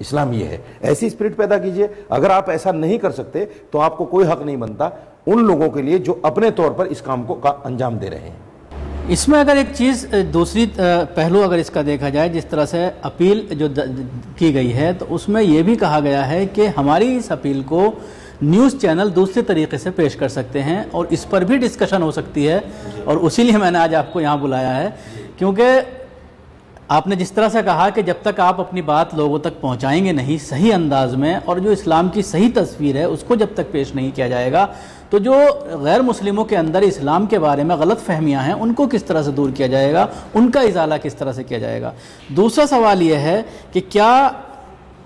اسلام یہ ہے. ایسی اسپرٹ پیدا کیجئے. اگر آپ ایسا نہیں کر سکتے تو آپ کو کوئی حق نہیں بنتا ان لوگوں کے لیے جو اپنے طور پر اس کام کو انجام دے رہے ہیں. اس میں اگر ایک چیز دوسری پہلو اگر اس کا دیکھا جائے، جس طرح سے اپیل جو کی گئی ہے تو اس میں یہ بھی کہا گیا ہے کہ ہماری اس اپیل کو نیوز چینل دوسرے طریقے سے پیش کر سکتے ہیں اور اس پر بھی ڈسکشن ہو سکتی ہے، اور اسی لیے میں نے آج آپ کو یہاں بلایا ہے، کیونکہ آپ نے جس طرح سے کہا کہ جب تک آپ اپنی بات لوگوں تک پہنچائیں گے نہیں صحیح انداز میں، اور جو اسلام کی صحیح تصویر ہے اس کو جب تک پیش نہیں کیا جائے گا، تو جو غیر مسلموں کے اندر اسلام کے بارے میں غلط فہمیاں ہیں ان کو کس طرح سے دور کیا جائے گا، ان کا ازالہ کس طرح سے کیا جائے گا. دوسرا سوال یہ ہے کہ کیا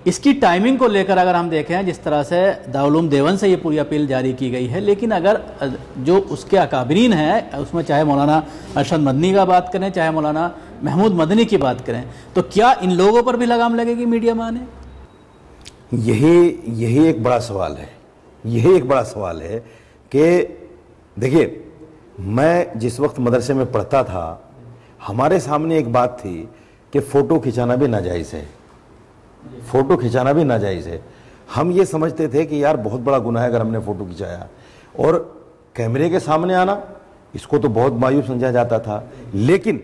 اس کی ٹائمنگ کو لے کر اگر ہم دیکھیں جس طرح سے دارالعلوم دیوبند سے یہ پوری اپیل جاری کی گئی ہے، لیکن اگر جو اس کے اکابرین ہیں اس میں چاہے مولانا ارشد مدنی کا بات کریں چاہے مولانا محمود مدنی کی بات کریں، تو کیا ان لوگوں پر بھی لگام لگے گی میڈیا میں آنے؟ یہی ایک بڑا سوال ہے. یہی ایک بڑا سوال ہے کہ دیکھیے، میں جس وقت مدرسے میں پڑھتا تھا ہمارے سامنے ایک بات تھی کہ فوٹو کھنچانا بھی ناجائز ہے. فوٹو کھنچانا بھی ناجائز ہے. ہم یہ سمجھتے تھے کہ یار بہت بڑا گناہ ہے اگر ہم نے فوٹو کھنچایا، اور کیمرے کے سامنے آنا اس کو تو بہت مایوب سمجھا جاتا تھا. لیکن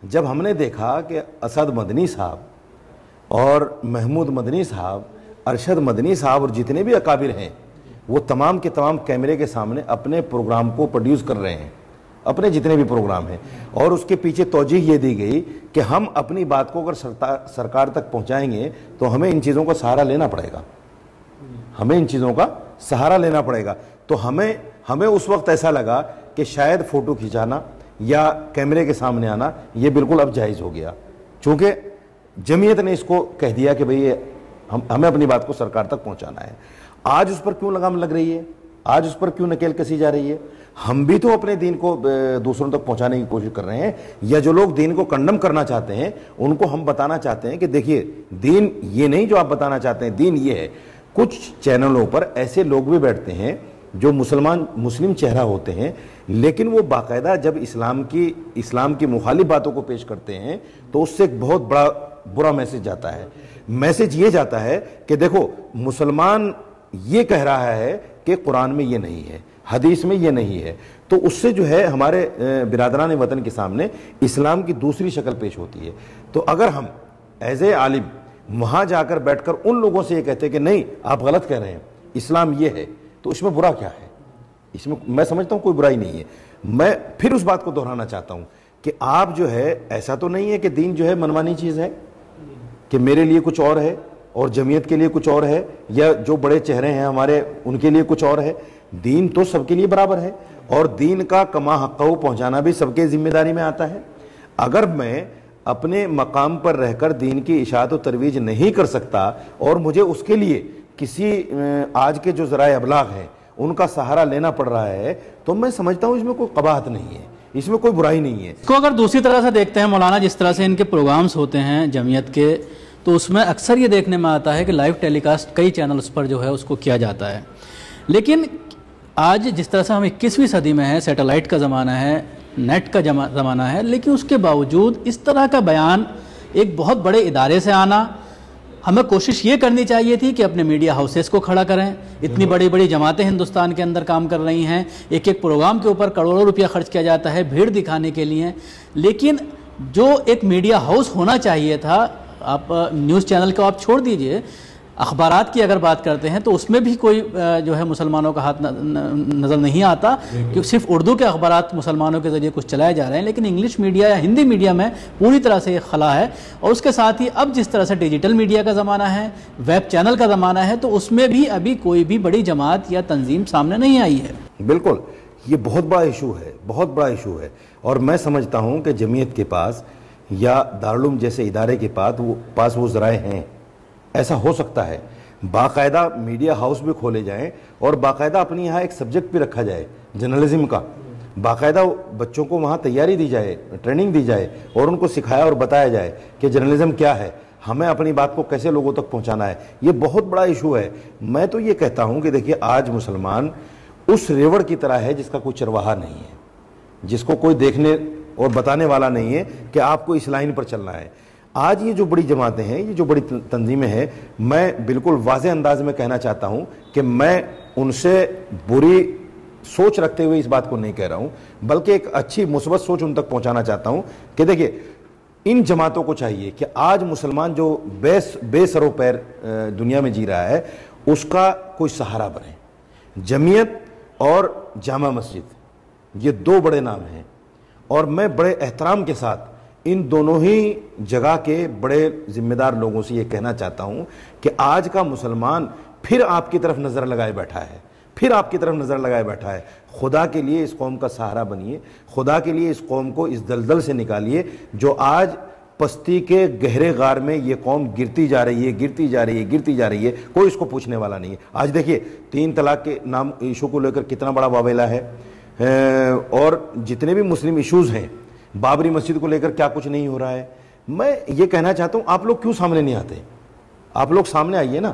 جب ہم نے دیکھا کہ اسد مدنی صاحب اور محمود مدنی صاحب، ارشد مدنی صاحب اور جتنے بھی اکابر ہیں وہ تمام کے تمام کیمرے کے سامنے اپنے پروگرام کو پروڈیوس کر رہے ہیں، اپنے جتنے بھی پروگرام ہیں، اور اس کے پیچھے توجہ یہ دی گئی کہ ہم اپنی بات کو اگر سرکار تک پہنچائیں گے تو ہمیں ان چیزوں کا سہارا لینا پڑے گا. ہمیں ان چیزوں کا سہارا لینا پڑے گا. تو ہمیں اس وقت ایسا لگا کہ شاید فوٹو کھینچانا یا کیمرے کے سامنے آنا یہ بالکل اب جائز ہو گیا، چونکہ جمعیت نے اس کو کہہ دیا کہ بھئی ہمیں اپنی بات کو سرکار تک پہنچانا ہے. آج اس پر کیوں لگام لگ رہی ہے؟ آج اس پر کیوں نکیل کسی جا رہی ہے؟ ہم بھی تو اپنے دین کو دوسروں تک پہنچانے کی کوشش کر رہے ہیں، یا جو لوگ دین کو کنڈم کرنا چاہتے ہیں ان کو ہم بتانا چاہتے ہیں کہ دیکھیے دین یہ نہیں جو آپ بتانا چاہتے ہیں، دین یہ ہے. کچھ چینلوں پر ایسے لوگ بھی بیٹھتے ہیں جو مسلم چہرہ ہوتے ہیں، لیکن وہ باقاعدہ جب اسلام کی مخالف باتوں کو پیش کرتے ہیں تو اس سے ایک بہت بڑا برا میسج جاتا ہے. میسج یہ جاتا ہے کہ دیکھو مسلمان یہ کہہ رہا ہے کہ قرآن میں یہ نہیں ہے، حدیث میں یہ نہیں ہے، تو اس سے جو ہے ہمارے برادران وطن کے سامنے اسلام کی دوسری شکل پیش ہوتی ہے. تو اگر ہم ایز اے عالم وہاں جا کر بیٹھ کر ان لوگوں سے یہ کہتے کہ نہیں آپ غلط کہہ رہے ہیں، اسلام یہ ہے، تو اس میں برا کیا ہے؟ اس میں میں سمجھتا ہوں کوئی برائی نہیں ہے. میں پھر اس بات کو دہرانا چاہتا ہوں کہ آپ جو ہے ایسا تو نہیں ہے کہ دین جو ہے منمانی چیز ہے کہ میرے لیے کچھ اور ہے اور جمعیت کے لیے کچھ اور ہے، یا جو بڑے چہرے ہیں ہمارے ان کے لیے کچھ اور ہے. دین تو سب کے لیے برابر ہے، اور دین کا کما حقہ پہنچانا بھی سب کے ذمہ داری میں آتا ہے. اگر میں اپنے مقام پر رہ کر دین کی اشاعت و ترویج نہیں کر سکتا اور مجھے اس کے لیے کسی آج کے جو ذرائع ابلاغ ہیں ان کا سہارا لینا پڑ رہا ہے، تو میں سمجھتا ہوں اس میں کوئی قباحت نہیں ہے، اس میں کوئی برائی نہیں ہے. کو اگر دوسری طرح سے دیکھتے ہیں مولانا، جس طرح سے ان کے پروگرامز ہوتے ہیں جمعیت کے، تو اس میں اکثر یہ دیکھنے میں آتا ہے کہ لائیو ٹیلی کاسٹ کئی چینلز پر جو ہے اس کو کیا جاتا ہے. لیکن آج جس طرح سے ہم 21ویں صدی میں ہے، سیٹلائٹ کا زمانہ ہے، نیٹ کا زمانہ ہے، لیکن اس کے باوجود اس طرح کا بیان ایک بہت بڑے ادارے سے آنا، ہمیں کوشش یہ کرنی چاہیے تھی کہ اپنے میڈیا ہاؤسز کو کھڑا کریں. اتنی بڑی بڑی جماعتیں ہندوستان کے اندر کام کر رہی ہیں، ایک ایک پروگرام کے اوپر کروڑوں روپیہ خرچ کیا جاتا ہے بھیڑ دکھانے کے لیے. لیکن جو ایک میڈیا ہاؤس ہونا چاہیے تھا، آپ نیوز چینل کو آپ چھوڑ دیجئے، اخبارات کی اگر بات کرتے ہیں تو اس میں بھی کوئی جو ہے مسلمانوں کا ہاتھ نظر نہیں آتا، کہ صرف اردو کے اخبارات مسلمانوں کے ذریعے کچھ چلائے جا رہے ہیں، لیکن انگلش میڈیا یا ہندی میڈیا میں پوری طرح سے ایک خلا ہے. اور اس کے ساتھ ہی اب جس طرح سے ڈیجیٹل میڈیا کا زمانہ ہے، ویب چینل کا زمانہ ہے، تو اس میں بھی ابھی کوئی بھی بڑی جماعت یا تنظیم سامنے نہیں آئی ہے. بالکل، یہ بہت بڑا ایشو ہے، بہت بڑا ایشو ہے. اور میں سمجھتا ہوں کہ جمعیت کے پاس یا دارالعلوم جیسے ادارے کے پاس وہ ذرائع ہیں. ایسا ہو سکتا ہے باقاعدہ میڈیا ہاؤس بھی کھولے جائیں اور باقاعدہ اپنی یہاں ایک سبجیکٹ بھی رکھا جائے جرنلزم کا، باقاعدہ بچوں کو وہاں تیاری دی جائے، ٹریننگ دی جائے اور ان کو سکھایا اور بتایا جائے کہ جرنلزم کیا ہے، ہمیں اپنی بات کو کیسے لوگوں تک پہنچانا ہے. یہ بہت بڑا ایشو ہے. میں تو یہ کہتا ہوں کہ دیکھیے آج مسلمان اس ریوڑ کی طرح ہے جس کا کوئی چرواہا نہیں ہے، جس کو کوئی دیکھنے اور بتانے والا نہیں ہے کہ آپ کو اس لائن پر چلنا ہے. آج یہ جو بڑی جماعتیں ہیں، یہ جو بڑی تنظیمیں ہیں، میں بالکل واضح انداز میں کہنا چاہتا ہوں کہ میں ان سے بری سوچ رکھتے ہوئے اس بات کو نہیں کہہ رہا ہوں، بلکہ ایک اچھی مثبت سوچ ان تک پہنچانا چاہتا ہوں کہ دیکھیے ان جماعتوں کو چاہیے کہ آج مسلمان جو بے سر و پیر دنیا میں جی رہا ہے اس کا کوئی سہارا بنے۔ جمعیت اور جامع مسجد یہ دو بڑے نام ہیں، اور میں بڑے احترام کے ساتھ ان دونوں ہی جگہ کے بڑے ذمہ دار لوگوں سے یہ کہنا چاہتا ہوں کہ آج کا مسلمان پھر آپ کی طرف نظر لگائے بیٹھا ہے، پھر آپ کی طرف نظر لگائے بیٹھا ہے۔ خدا کے لیے اس قوم کا سہارا بنیے، خدا کے لیے اس قوم کو اس دلدل سے نکالیے جو آج پستی کے گہرے غار میں یہ قوم گرتی جا رہی ہے، گرتی جا رہی ہے، گرتی جا رہی ہے، کوئی اس کو پوچھنے والا نہیں ہے۔ آج دیکھیے 3 طلاق کے نام ایشو کو لے کر کتنا بڑا واویلا ہے، اور جتنے بھی مسلم ایشوز ہیں، بابری مسجد کو لے کر کیا کچھ نہیں ہو رہا ہے۔ میں یہ کہنا چاہتا ہوں آپ لوگ کیوں سامنے نہیں آتے؟ آپ لوگ سامنے آئیے نا۔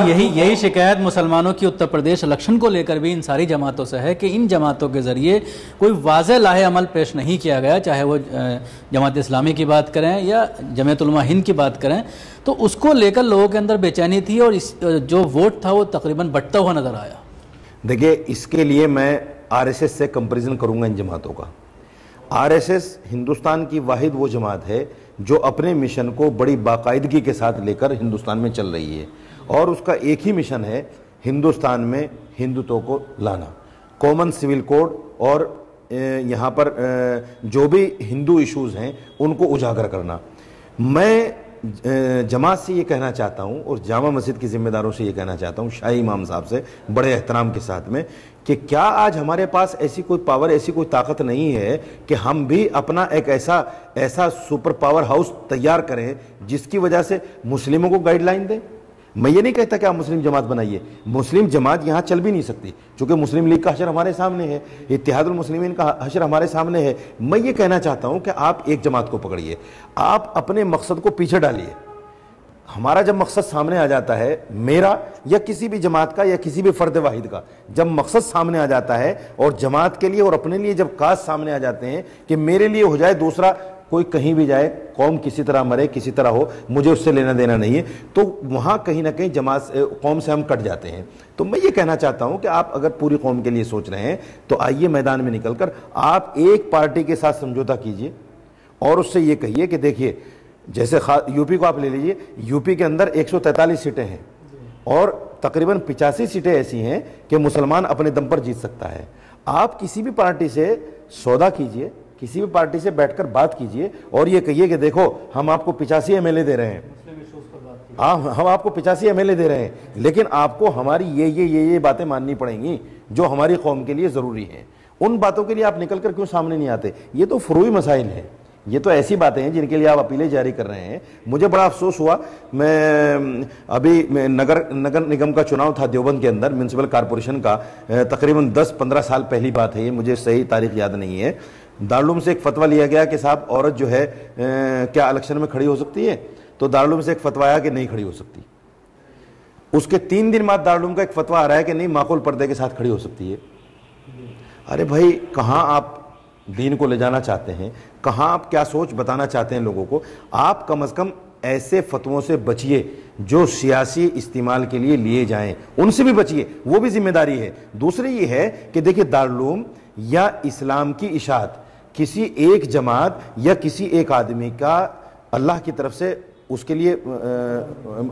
یہی شکایت مسلمانوں کی اتر پردیش الیکشن کو لے کر بھی ان ساری جماعتوں سے ہے کہ ان جماعتوں کے ذریعے کوئی واضح لاہ عمل پیش نہیں کیا گیا، چاہے وہ جماعت اسلامی کی بات کریں یا جمعیت علماء ہند کی بات کریں، تو اس کو لے کر لوگوں کے اندر بے چینی تھی اور جو ووٹ تھا وہ تقریباً بٹتا ہوا نظر آیا۔ دیکھیے اس کے لیے میں RSS سے کمپیریزن کروں گا ان جماعتوں کا۔ RSS ہندوستان کی واحد وہ جماعت ہے جو اپنے مشن کو بڑی باقاعدگی کے ساتھ لے کر ہندوستان میں چل رہی ہے، اور اس کا ایک ہی مشن ہے ہندوستان میں ہندوتو کو لانا، کامن سول کوڈ اور یہاں پر جو بھی ہندو ایشوز ہیں ان کو اجاگر کرنا۔ میں جماعت سے یہ کہنا چاہتا ہوں اور جامع مسجد کے ذمہ داروں سے یہ کہنا چاہتا ہوں، شاہی امام صاحب سے بڑے احترام کے ساتھ میں، کہ کیا آج ہمارے پاس ایسی کوئی پاور، ایسی کوئی طاقت نہیں ہے کہ ہم بھی اپنا ایک ایسا سپر پاور ہاؤس تیار کریں جس کی وجہ سے مسلموں کو گائیڈ لائن دیں؟ میں یہ نہیں کہتا کہ آپ مسلم جماعت بنائیے، مسلم جماعت یہاں چل بھی نہیں سکتی چونکہ مسلم لیگ کا حشر ہمارے سامنے ہے، اتحاد المسلمین کا حشر ہمارے سامنے ہے۔ میں یہ کہنا چاہتا ہوں کہ آپ ایک جماعت کو پکڑیے، آپ اپنے مقصد کو پیچھے ڈالیے۔ ہمارا جب مقصد سامنے آ جاتا ہے، میرا یا کسی بھی جماعت کا یا کسی بھی فرد واحد کا جب مقصد سامنے آ جاتا ہے اور جماعت کے لیے اور اپنے لیے جب کاز سامنے آ جاتے ہیں کہ میرے لیے ہو جائے، دوسرا کوئی کہیں بھی جائے، قوم کسی طرح مرے، کسی طرح ہو، مجھے اس سے لینا دینا نہیں ہے، تو وہاں کہیں نہ کہیں جماعت قوم سے ہم کٹ جاتے ہیں۔ تو میں یہ کہنا چاہتا ہوں کہ آپ اگر پوری قوم کے لیے سوچ رہے ہیں تو آئیے میدان میں نکل کر آپ ایک پارٹی کے ساتھ سمجھوتہ کیجئے اور اس سے یہ کہیے کہ دیکھیے جیسے یوپی کو آپ لے لیجئے، یوپی کے اندر 143 سیٹیں ہیں اور تقریباً 85 سیٹیں ایسی ہیں کہ مسلمان اپنے دم پر جیت سکتا ہے۔ آپ کسی بھی پارٹی سے سودا کیجئے، کسی بھی پارٹی سے بیٹھ کر بات کیجئے اور یہ کہیے کہ دیکھو ہم آپ کو 85 MLA دے رہے ہیں، ہم آپ کو 85 MLA دے رہے ہیں، لیکن آپ کو ہماری یہ باتیں ماننی پڑیں گی جو ہماری قوم کے لیے ضروری ہیں۔ ان باتوں کے لیے آپ نکل کر کیوں سامنے نہیں آتے؟ یہ تو فروعی مسائل ہیں، یہ تو ایسی باتیں ہیں جن کے لیے آپ اپیلیں جاری کر رہے ہیں۔ مجھے بڑا افسوس ہوا، میں ابھی نگر نگم کا چناؤ تھا دیوبند کے اندر، میونسپل کارپوریشن کا، تقریباً 10-15 سال پہلی بات ہے یہ، مجھے صحیح تاریخ یاد نہیں ہے۔ دارالعلوم سے ایک فتویٰ لیا گیا کہ صاحب عورت جو ہے کیا الیکشن میں کھڑی ہو سکتی ہے؟ تو دارالعلوم سے ایک فتویٰ آیا کہ نہیں کھڑی ہو سکتی۔ اس کے 3 دن بعد دارالعلوم کا ایک فتویٰ آ رہا ہے کہ نہیں، معقول پردے کے ساتھ کھڑی ہو سکتی ہے۔ ارے بھائی، کہاں آپ دین کو لے جانا چاہتے ہیں؟ کہاں آپ کیا سوچ بتانا چاہتے ہیں لوگوں کو؟ آپ کم از کم ایسے فتووں سے بچیے جو سیاسی استعمال کے لیے لیے جائیں، ان سے بھی بچیے، وہ بھی ذمہ داری ہے۔ دوسری یہ ہے کہ دیکھیے دارالعلوم یا اسلام کی اشاعت کسی ایک جماعت یا کسی ایک آدمی کا اللہ کی طرف سے اس کے لیے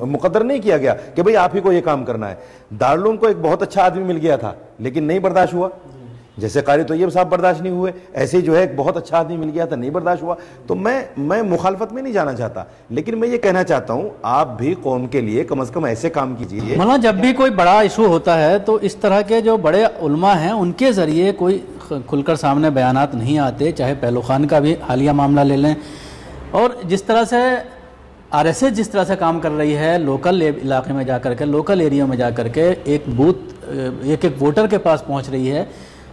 مقدر نہیں کیا گیا کہ بھئی آپ ہی کو یہ کام کرنا ہے۔ دارالعلوم کو ایک بہت اچھا آدمی مل گیا تھا لیکن نہیں برداشت ہوا، جیسے قاری طیب صاحب برداشت نہیں ہوئے، ایسے جو ہے ایک بہت اچھا آدمی مل گیا تھا، نہیں برداشت ہوا۔ تو میں مخالفت میں نہیں جانا چاہتا، لیکن میں یہ کہنا چاہتا ہوں آپ بھی قوم کے لیے کم از کم ایسے کام کیجیے۔ مولانا جب بھی کوئی بڑا ایشو ہوتا ہے تو اس طرح کے جو بڑے علماء ہیں ان کے ذریعے کوئی کھل کر سامنے بیانات نہیں آتے، چاہے پہلو خان کا بھی حالیہ معاملہ لے لیں، اور جس طرح سے RSS جس طرح سے کام کر رہی ہے لوکل علاقے میں جا کر کے، لوکل ایریوں میں جا کر کے ایک بوتھ ایک ووٹر کے پاس پہنچ رہی ہے،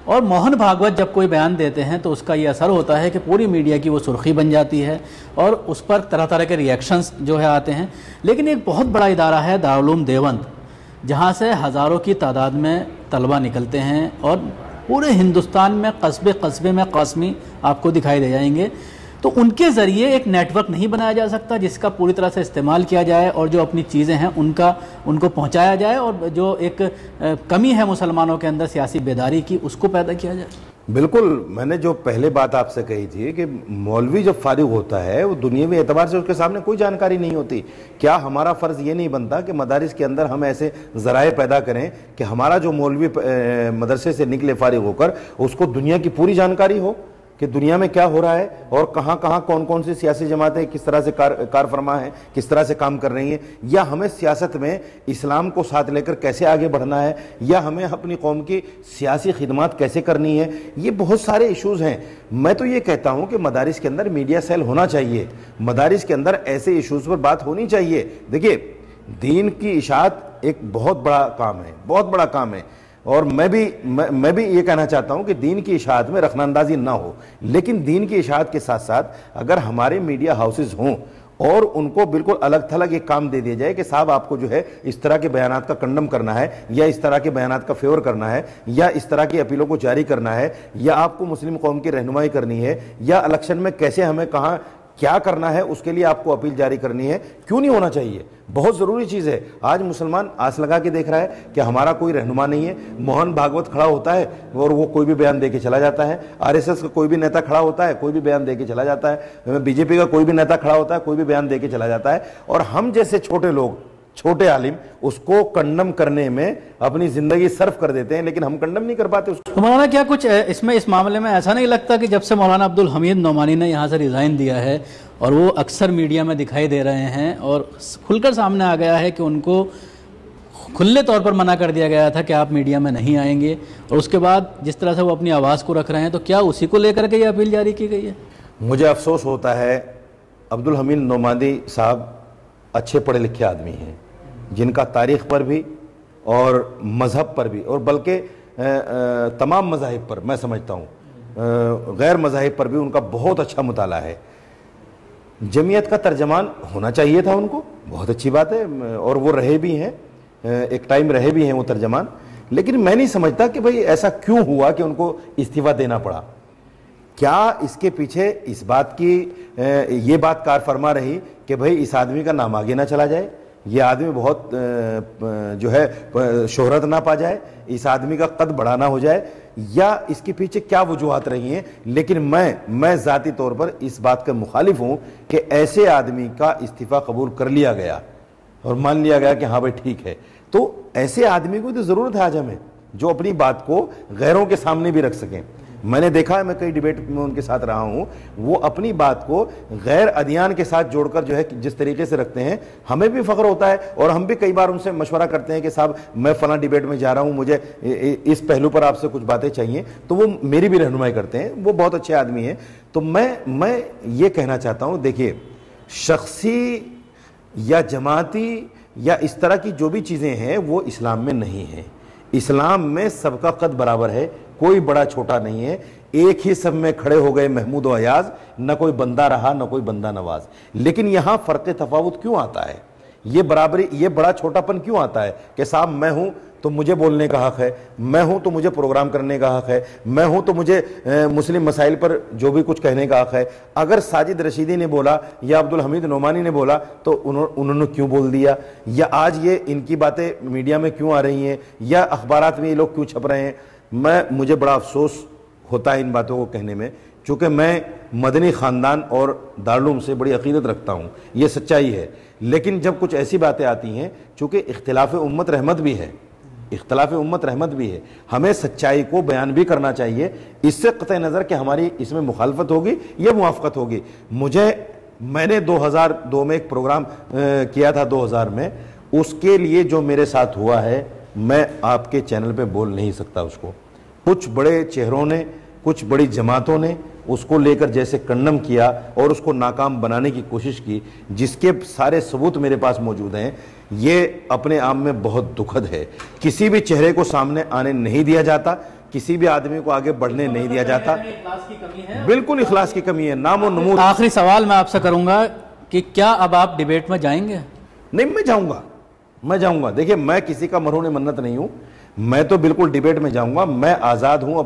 اور موہن بھاگوت جب کوئی بیان دیتے ہیں تو اس کا یہ اثر ہوتا ہے کہ پوری میڈیا کی وہ سرخی بن جاتی ہے اور اس پر طرح طرح کے ریئیکشنز جو ہے آتے ہیں۔ لیکن ایک بہت بڑا ادارہ ہے دارالعلوم دیوبند، جہاں سے ہزاروں کی تعداد میں طلبہ نکلتے ہیں اور پورے ہندوستان میں قصبے قصبے میں قاسمی آپ کو دکھائی دے جائیں گے، تو ان کے ذریعے ایک نیٹ ورک نہیں بنایا جا سکتا جس کا پوری طرح سے استعمال کیا جائے اور جو اپنی چیزیں ہیں ان کو پہنچایا جائے اور جو ایک کمی ہے مسلمانوں کے اندر سیاسی بیداری کی اس کو پیدا کیا جائے؟ بالکل، میں نے جو پہلے بات آپ سے کہی تھی کہ مولوی جب فارغ ہوتا ہے وہ دنیاوی اعتبار سے اس کے سامنے کوئی جانکاری نہیں ہوتی. کیا ہمارا فرض یہ نہیں بنتا کہ مدارس کے اندر ہم ایسے ذرائع پیدا کریں کہ ہمارا جو مولوی مدرسے سے نکلے فارغ ہو کر اس کو دنیا کی پوری جانکاری ہو کہ دنیا میں کیا ہو رہا ہے اور کہاں کہاں کون کون سی سیاسی جماعتیں کس طرح سے کار فرما ہیں، کس طرح سے کام کر رہی ہیں، یا ہمیں سیاست میں اسلام کو ساتھ لے کر کیسے آگے بڑھنا ہے، یا ہمیں اپنی قوم کی سیاسی خدمات کیسے کرنی ہے. یہ بہت سارے ایشوز ہیں. میں تو یہ کہتا ہوں کہ مدارس کے اندر میڈیا سیل ہونا چاہیے، مدارس کے اندر ایسے ایشوز پر بات ہونی چاہیے. دیکھیے، دین کی اشاعت ایک بہت بڑا کام ہے، بہت بڑا کام ہے، اور میں بھی یہ کہنا چاہتا ہوں کہ دین کی اشاعت میں رخنہ اندازی نہ ہو، لیکن دین کی اشاعت کے ساتھ ساتھ اگر ہمارے میڈیا ہاؤسز ہوں اور ان کو بالکل الگ تھلگ ایک کام دے دیا جائے کہ صاحب آپ کو جو ہے اس طرح کے بیانات کا کنڈم کرنا ہے، یا اس طرح کے بیانات کا فیور کرنا ہے، یا اس طرح کی اپیلوں کو جاری کرنا ہے، یا آپ کو مسلم قوم کی رہنمائی کرنی ہے، یا الیکشن میں کیسے ہمیں کہاں کیا کرنا ہے اس کے لیے آپ کو اپیل جاری کرنی ہے، کیوں نہیں ہونا چاہیے؟ بہت ضروری چیز ہے. آج مسلمان آس لگا کے دیکھ رہا ہے کہ ہمارا کوئی رہنما نہیں ہے. موہن بھاگوت کھڑا ہوتا ہے اور وہ کوئی بھی بیان دے کے چلا جاتا ہے. RSS کا کوئی بھی نیتا کھڑا ہوتا ہے، کوئی بھی بیان دے کے چلا جاتا ہے. BJP کا کوئی بھی نیتا کھڑا ہوتا ہے، کوئی بھی بیان دے کے چلا جاتا ہے. اور ہم جیسے چھوٹے لوگ، چھوٹے عالم اس کو کنڈم کرنے میں اپنی زندگی صرف کر دیتے ہیں، لیکن ہم کنڈم نہیں کر پاتے. مولانا کیا کچھ اس معاملے میں ایسا نہیں لگتا کہ جب سے مولانا عبدالحمید نعمانی نے یہاں سے ریزائن دیا ہے اور وہ اکثر میڈیا میں دکھائی دے رہے ہیں اور کھل کر سامنے آ گیا ہے کہ ان کو کھلے طور پر منع کر دیا گیا تھا کہ آپ میڈیا میں نہیں آئیں گے، اور اس کے بعد جس طرح سے وہ اپنی آواز کو رکھ رہے ہیں، تو کیا اسی کو لے کر کے یہ اپیل جاری کی گئی ہے؟ مجھے افسوس ہوتا ہے. عبدالحمید نعمانی صاحب اچھے پڑھے لکھے آدمی ہیں جن کا تاریخ پر بھی اور مذہب پر بھی، اور بلکہ تمام مذاہب پر، میں سمجھتا ہوں غیر مذاہب پر بھی ان کا بہت اچھا مطالعہ ہے. جمعیت کا ترجمان ہونا چاہیے تھا ان کو، بہت اچھی بات ہے، اور وہ رہے بھی ہیں، ایک ٹائم رہے بھی ہیں وہ ترجمان. لیکن میں نہیں سمجھتا کہ بھئی ایسا کیوں ہوا کہ ان کو استعفیٰ دینا پڑا. کیا اس کے پیچھے اس بات کی یہ بات کار فرما رہی کہ بھئی اس آدمی کا نام آگے نہ چلا جائے، یہ آدمی بہت جو ہے شہرت نہ پا جائے، اس آدمی کا قد بڑھانا ہو جائے، یا اس کے پیچھے کیا وجوہات رہی ہیں؟ لیکن میں ذاتی طور پر اس بات کا مخالف ہوں کہ ایسے آدمی کا استعفیٰ قبول کر لیا گیا اور مان لیا گیا کہ ہاں بھائی ٹھیک ہے. تو ایسے آدمی کو تو ضرورت ہے آج ہمیں جو اپنی بات کو غیروں کے سامنے بھی رکھ سکیں. میں نے دیکھا ہے، میں کئی ڈیبیٹ میں ان کے ساتھ رہا ہوں، وہ اپنی بات کو غیر ادیان کے ساتھ جوڑ کر جو ہے جس طریقے سے رکھتے ہیں، ہمیں بھی فخر ہوتا ہے. اور ہم بھی کئی بار ان سے مشورہ کرتے ہیں کہ صاحب میں فلاں ڈیبیٹ میں جا رہا ہوں، مجھے اس پہلو پر آپ سے کچھ باتیں چاہیے، تو وہ میری بھی رہنمائی کرتے ہیں. وہ بہت اچھے آدمی ہیں. تو میں یہ کہنا چاہتا ہوں، دیکھیے، شخصی یا جماعتی یا اس طرح کی جو بھی چیزیں ہیں وہ اسلام میں نہیں ہیں. اسلام میں سب کا قد برابر ہے، کوئی بڑا چھوٹا نہیں ہے. ایک ہی سب میں کھڑے ہو گئے محمود و ایاز، نہ کوئی بندہ رہا نہ کوئی بندہ نواز. لیکن یہاں فرق تفاوت کیوں آتا ہے؟ یہ برابری، یہ بڑا چھوٹا پن کیوں آتا ہے کہ صاحب میں ہوں تو مجھے بولنے کا حق ہے، میں ہوں تو مجھے پروگرام کرنے کا حق ہے، میں ہوں تو مجھے مسلم مسائل پر جو بھی کچھ کہنے کا حق ہے. اگر ساجد رشیدی نے بولا یا عبدالحمید نعمانی نے بولا تو انہوں نے کیوں بول دیا؟ یا آج یہ ان کی باتیں میڈیا میں کیوں آ رہی ہیں، یا اخبارات میں یہ لوگ کیوں چھپ رہے ہیں؟ مجھے بڑا افسوس ہوتا ہے ان باتوں کو کہنے میں، چونکہ میں مدنی خاندان اور دارالعلوم سے بڑی عقیدت رکھتا ہوں، یہ سچائی ہے. لیکن جب کچھ ایسی باتیں آتی ہیں، چونکہ اختلاف امت رحمت بھی ہے، اختلاف امت رحمت بھی ہے، ہمیں سچائی کو بیان بھی کرنا چاہیے، اس سے قطع نظر کہ ہماری اس میں مخالفت ہوگی یا موافقت ہوگی. میں نے 2002 میں ایک پروگرام کیا تھا، 2000 میں، اس کے لیے جو میرے ساتھ ہوا ہے میں آپ کے چینل پہ بول نہیں سکتا. اس کو کچھ بڑے چہروں نے، کچھ بڑی جماعتوں نے اس کو لے کر جیسے کنڈم کیا اور اس کو ناکام بنانے کی کوشش کی، جس کے سارے ثبوت میرے پاس موجود ہیں. یہ اپنے آپ میں بہت دکھد ہے. کسی بھی چہرے کو سامنے آنے نہیں دیا جاتا، کسی بھی آدمی کو آگے بڑھنے نہیں دیا جاتا. بالکل اخلاص کی کمی ہے، نام و نمود. آخری سوال میں آپ سے کروں گا کہ کیا اب آپ ڈیبیٹ میں جائیں گے؟ نہیں، میں جاؤں گا. دیکھیں، میں کسی کا مرہون منت نہیں ہوں، میں تو بالکل ڈیبیٹ میں جاؤں گا. میں آزاد ہوں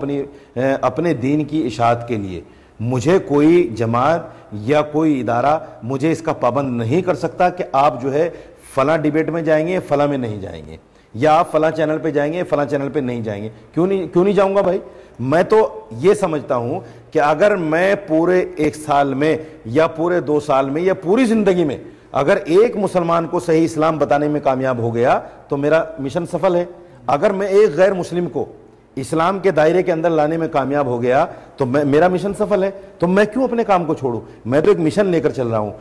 اپنے دین کی اشاعت کے لیے. مجھے کوئی جماعت یا کوئی ادارہ مجھے اس کا پابند نہیں کر سکتا کہ آپ جو ہے فلاں ڈیبیٹ میں جائیں گے فلاں میں نہیں جائیں گے، یا آپ فلاں چینل پہ جائیں گے فلاں چینل پہ نہیں جائیں گے۔ کیوں نہیں جاؤں گا بھائی؟ میں تو یہ سمجھتا ہوں کہ اگر میں پورے 1 سال میں یا پورے 2 سال میں یا پوری زندگی میں اگر ایک مسلمان کو صحیح اسلام بتانے میں کامیاب ہو گیا تو میرا مشن سفل ہے۔ اگر میں ایک غیر مسلم کو اسلام کے دائرے کے اندر لانے میں کامیاب ہو گیا تو میرا مشن سفل ہے۔ تو میں کیوں اپنے کام کو چھوڑوں؟ میں تو ایک مشن لے کر چل رہا ہوں۔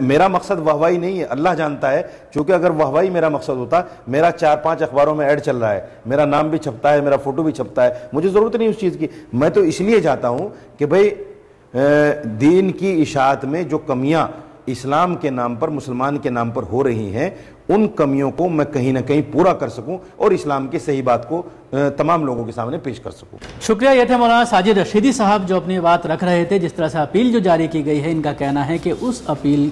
میرا مقصد واہوائی نہیں ہے، اللہ جانتا ہے، چونکہ اگر واہوائی میرا مقصد ہوتا، میرا 4-5 اخباروں میں ایڈ چل رہا ہے، میرا نام بھی چھپتا ہے، میرا فوٹو بھی چھپتا ہے، مجھے ضرورت نہیں اس چیز کی۔ میں تو اس لیے جاتا ہوں کہ بھئی دین کی اشاعت میں جو کمیاں اسلام کے نام پر، مسلمان کے نام پر ہو رہی ہیں، ان کمیوں کو میں کہیں نہ کہیں پورا کر سکوں اور اسلام کی صحیح بات کو تمام لوگوں کے سامنے پیش کر سکوں۔ شکریہ۔ یہ تھے مولانا ساجد رشیدی صاحب جو اپنی بات رکھ رہے تھے۔ جس طرح سے اپیل جو جاری کی گئی ہے، ان کا کہنا ہے کہ اس اپیل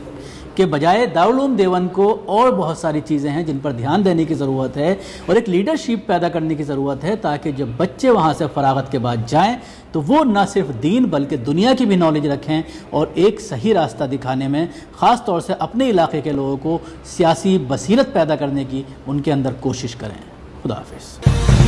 کے بجائے دارالعلوم دیوبند کو اور بہت ساری چیزیں ہیں جن پر دھیان دینے کی ضرورت ہے اور ایک لیڈرشپ پیدا کرنے کی ضرورت ہے، تاکہ جب بچے وہاں سے فراغت کے بعد جائیں تو وہ نہ صرف دین بلکہ دنیا کی بھی نالج رکھیں اور ایک صحیح راستہ دکھانے میں خاص طور سے اپنے علاقے کے لوگوں کو سیاسی بصیرت پیدا کرنے کی ان کے اندر کوشش کریں۔ خدا حافظ۔